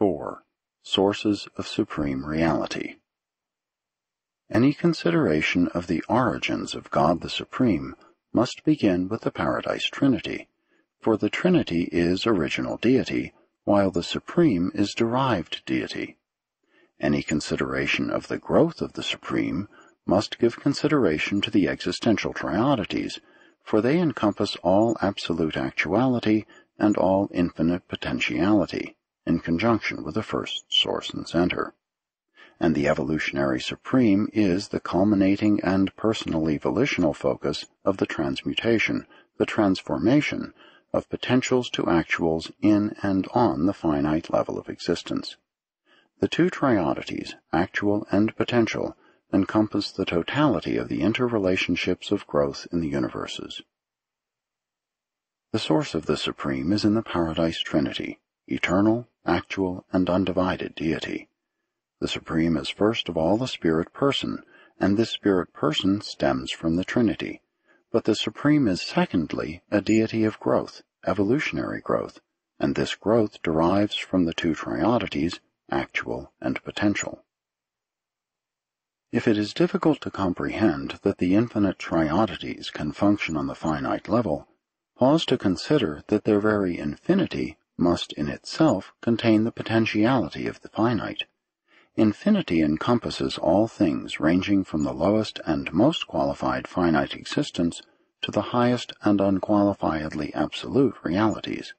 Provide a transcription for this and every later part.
4. Sources of Supreme Reality. Any consideration of the origins of God the Supreme must begin with the Paradise Trinity, for the Trinity is original deity, while the Supreme is derived deity. Any consideration of the growth of the Supreme must give consideration to the existential triodities, for they encompass all absolute actuality and all infinite potentiality, in conjunction with the first source and center. And the evolutionary supreme is the culminating and personally volitional focus of the transmutation, the transformation, of potentials to actuals in and on the finite level of existence. The two triodities, actual and potential, encompass the totality of the interrelationships of growth in the universes. The source of the Supreme is in the Paradise Trinity, eternal, actual, and undivided deity. The Supreme is first of all a spirit person, and this spirit person stems from the Trinity. But the Supreme is secondly a deity of growth, evolutionary growth, and this growth derives from the two triodities, actual and potential. If it is difficult to comprehend that the infinite triodities can function on the finite level, pause to consider that their very infinity must in itself contain the potentiality of the finite. Infinity encompasses all things ranging from the lowest and most qualified finite existence to the highest and unqualifiedly absolute realities.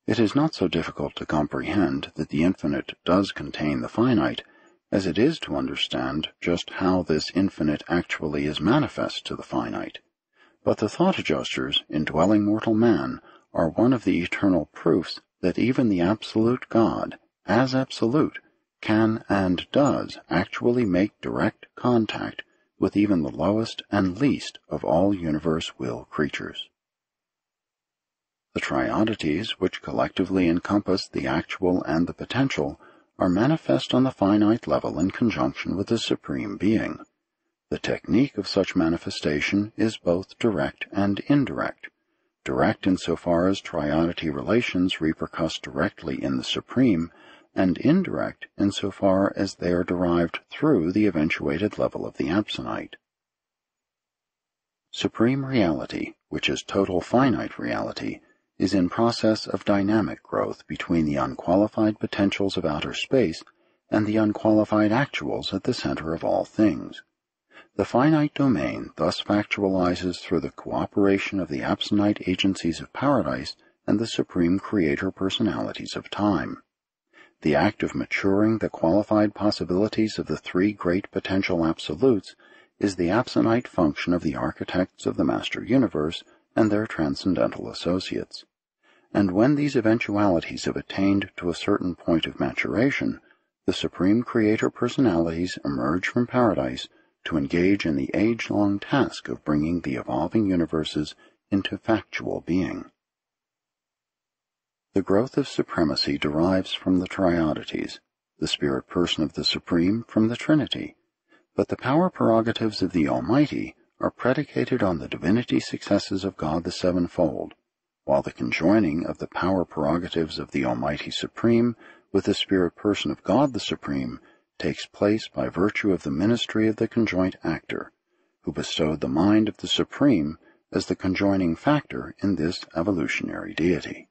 It is not so difficult to comprehend that the infinite does contain the finite, as it is to understand just how this infinite actually is manifest to the finite. But the thought adjusters, indwelling mortal man, are one of the eternal proofs that even the absolute God, as absolute, can and does actually make direct contact with even the lowest and least of all universe will creatures. The triodities, which collectively encompass the actual and the potential, are manifest on the finite level in conjunction with the Supreme Being. The technique of such manifestation is both direct and indirect. Direct insofar as triodity relations repercuss directly in the Supreme, and indirect insofar as they are derived through the eventuated level of the absonite. Supreme reality, which is total finite reality, is in process of dynamic growth between the unqualified potentials of outer space and the unqualified actuals at the center of all things. The finite domain thus factualizes through the cooperation of the absonite agencies of paradise and the supreme creator personalities of time. The act of maturing the qualified possibilities of the three great potential absolutes is the absonite function of the architects of the master universe and their transcendental associates. And when these eventualities have attained to a certain point of maturation, the supreme creator personalities emerge from paradise to engage in the age-long task of bringing the evolving universes into factual being. The growth of supremacy derives from the triodities, the spirit person of the Supreme from the Trinity, but the power prerogatives of the Almighty are predicated on the divinity successes of God the Sevenfold, while the conjoining of the power prerogatives of the Almighty Supreme with the spirit person of God the Supreme takes place by virtue of the ministry of the conjoint actor, who bestowed the mind of the Supreme as the conjoining factor in this evolutionary deity.